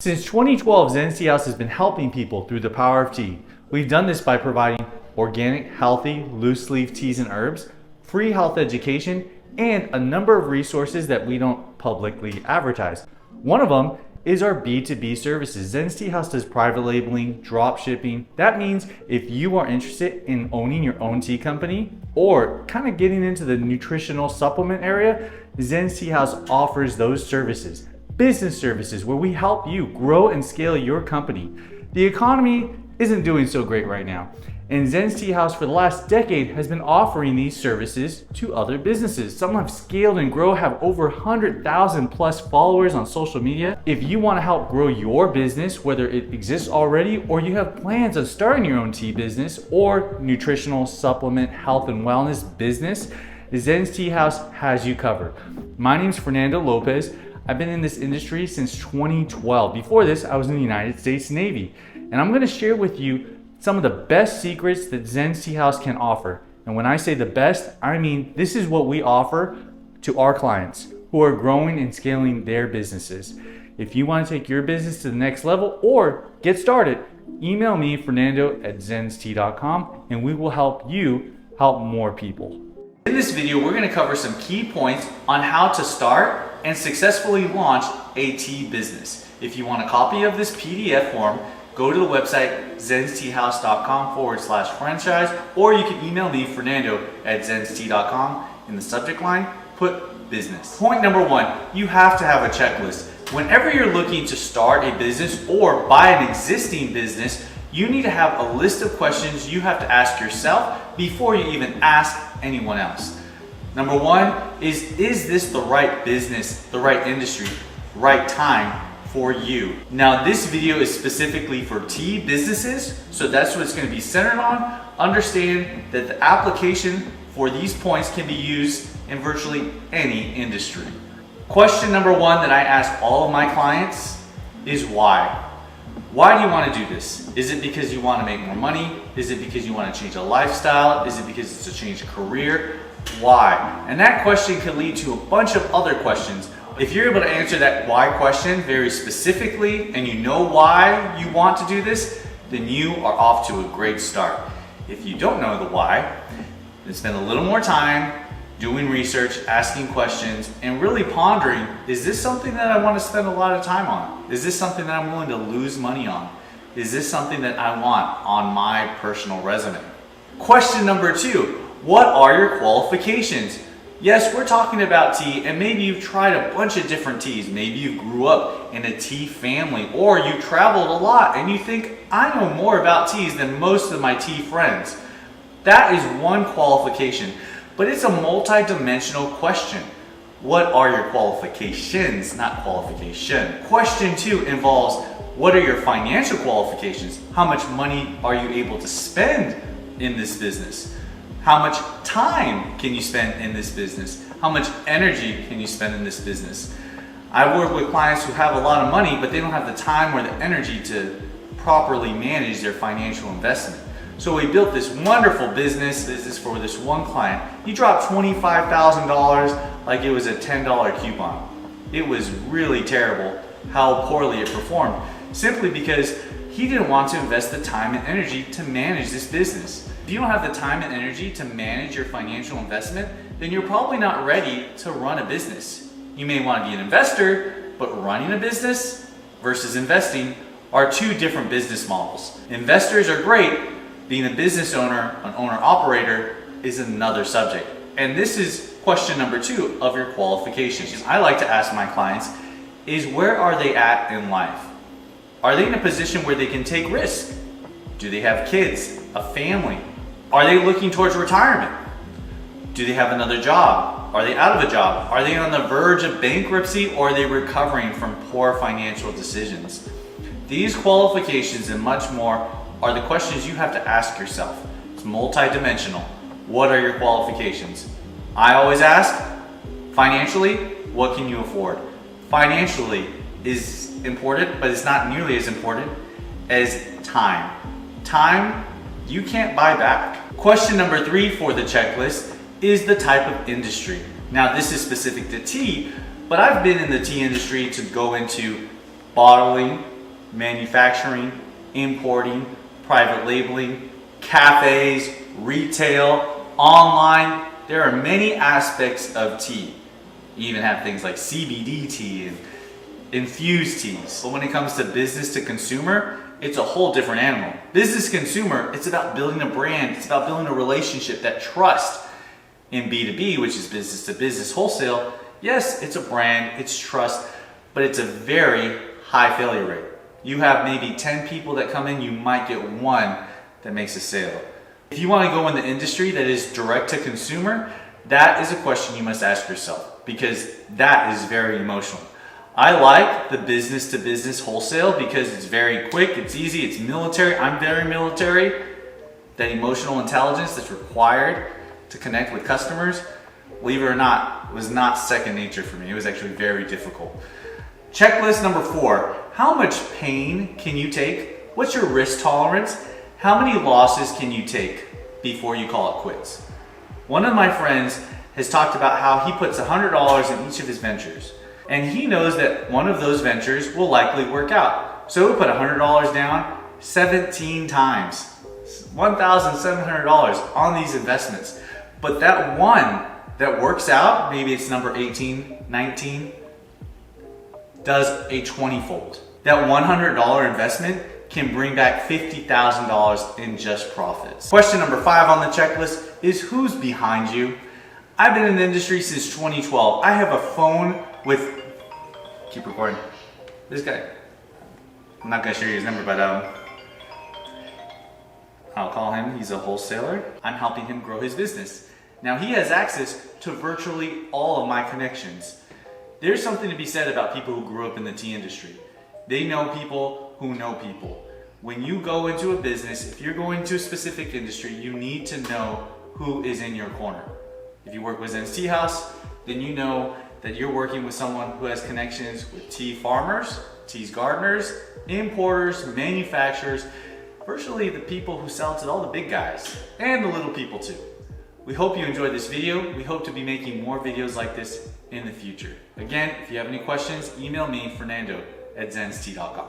Since 2012, Zen's Tea House has been helping people through the power of tea. We've done this by providing organic, healthy, loose leaf teas and herbs, free health education, and a number of resources that we don't publicly advertise. One of them is our B2B services. Zen's Tea House does private labeling, drop shipping. That means if you are interested in owning your own tea company or kind of getting into the nutritional supplement area, Zen's Tea House offers those services. Business services where we help you grow and scale your company. The economy isn't doing so great right now, and Zen's Tea House for the last decade has been offering these services to other businesses. Some have scaled and grow, have over 100,000 plus followers on social media. If you want to help grow your business, whether it exists already or you have plans of starting your own tea business or nutritional supplement, health and wellness business, Zen's Tea House has you covered. My name is Fernando Lopez. I've been in this industry since 2012. Before this, I was in the United States Navy. And I'm gonna share with you some of the best secrets that Zen's Tea House can offer. And when I say the best, I mean this is what we offer to our clients who are growing and scaling their businesses. If you wanna take your business to the next level or get started, email me, fernando@zenstea.com, and we will help you help more people. In this video, we're going to cover some key points on how to start and successfully launch a tea business. If you want a copy of this PDF form, go to the website zensteahouse.com/franchise, or you can email me, fernando@zenstea.com. In the subject line, put business. Point number one, you have to have a checklist. Whenever you're looking to start a business or buy an existing business, you need to have a list of questions you have to ask yourself before you even ask anyone else. Number one is this the right business, the right industry, right time for you? Now this video is specifically for tea businesses, so that's what it's going to be centered on. Understand that the application for these points can be used in virtually any industry. Question number one that I ask all of my clients is why? Why do you want to do this? Is it because you want to make more money? Is it because you want to change a lifestyle? Is it because it's a change of career? Why? And that question can lead to a bunch of other questions. If you're able to answer that why question very specifically and you know why you want to do this, then you are off to a great start. If you don't know the why, then spend a little more time doing research, asking questions, and really pondering, is this something that I want to spend a lot of time on? Is this something that I'm willing to lose money on? Is this something that I want on my personal resume? Question number two, what are your qualifications? Yes, we're talking about tea, and maybe you've tried a bunch of different teas. Maybe you grew up in a tea family, or you traveled a lot and you think, I know more about teas than most of my tea friends. That is one qualification. But it's a multi-dimensional question. What are your qualifications, not qualification? Question two involves, what are your financial qualifications? How much money are you able to spend in this business? How much time can you spend in this business? How much energy can you spend in this business? I work with clients who have a lot of money, but they don't have the time or the energy to properly manage their financial investment. So we built this wonderful business. This is for this one client. He dropped $25,000 like it was a $10 coupon. It was really terrible how poorly it performed, simply because he didn't want to invest the time and energy to manage this business. If you don't have the time and energy to manage your financial investment, then you're probably not ready to run a business. You may want to be an investor, but running a business versus investing are two different business models. Investors are great. Being a business owner, an owner-operator, is another subject. And this is question number two of your qualifications. I like to ask my clients is, where are they at in life? Are they in a position where they can take risks? Do they have kids, a family? Are they looking towards retirement? Do they have another job? Are they out of a job? Are they on the verge of bankruptcy, or are they recovering from poor financial decisions? These qualifications and much more are the questions you have to ask yourself. It's multidimensional. What are your qualifications? I always ask, financially, what can you afford? Financially is important, but it's not nearly as important as time. Time, you can't buy back. Question number three for the checklist is the type of industry. Now this is specific to tea, but I've been in the tea industry to go into bottling, manufacturing, importing, private labeling, cafes, retail, online. There are many aspects of tea. You even have things like CBD tea and infused teas. But when it comes to business to consumer, it's a whole different animal. Business consumer, it's about building a brand. It's about building a relationship, that trust. In B2B, which is business to business wholesale, yes, it's a brand, it's trust, but it's a very high failure rate. You have maybe 10 people that come in, you might get one that makes a sale. If you want to go in the industry that is direct to consumer, that is a question you must ask yourself, because that is very emotional. I like the business to business wholesale because it's very quick, it's easy, it's military. I'm very military. That emotional intelligence that's required to connect with customers, believe it or not, was not second nature for me. It was actually very difficult. Checklist number 4, how much pain can you take? What's your risk tolerance? How many losses can you take before you call it quits? One of my friends has talked about how he puts $100 in each of his ventures, and he knows that one of those ventures will likely work out. So he'll put $100 down 17 times, $1,700 on these investments. But that one that works out, maybe it's number 18, 19, does a 20-fold. That $100 investment can bring back $50,000 in just profits. Question number 5 on the checklist is who's behind you? I've been in the industry since 2012. I have a phone with, keep recording, this guy. I'm not gonna share his number, but I'll call him, he's a wholesaler. I'm helping him grow his business. Now he has access to virtually all of my connections. There's something to be said about people who grew up in the tea industry. They know people who know people. When you go into a business, if you're going to a specific industry, you need to know who is in your corner. If you work with Zen's Tea House, then you know that you're working with someone who has connections with tea farmers, tea gardeners, importers, manufacturers, virtually the people who sell to all the big guys and the little people too. We hope you enjoyed this video. We hope to be making more videos like this in the future. Again, if you have any questions, email me, Fernando@zenstea.com.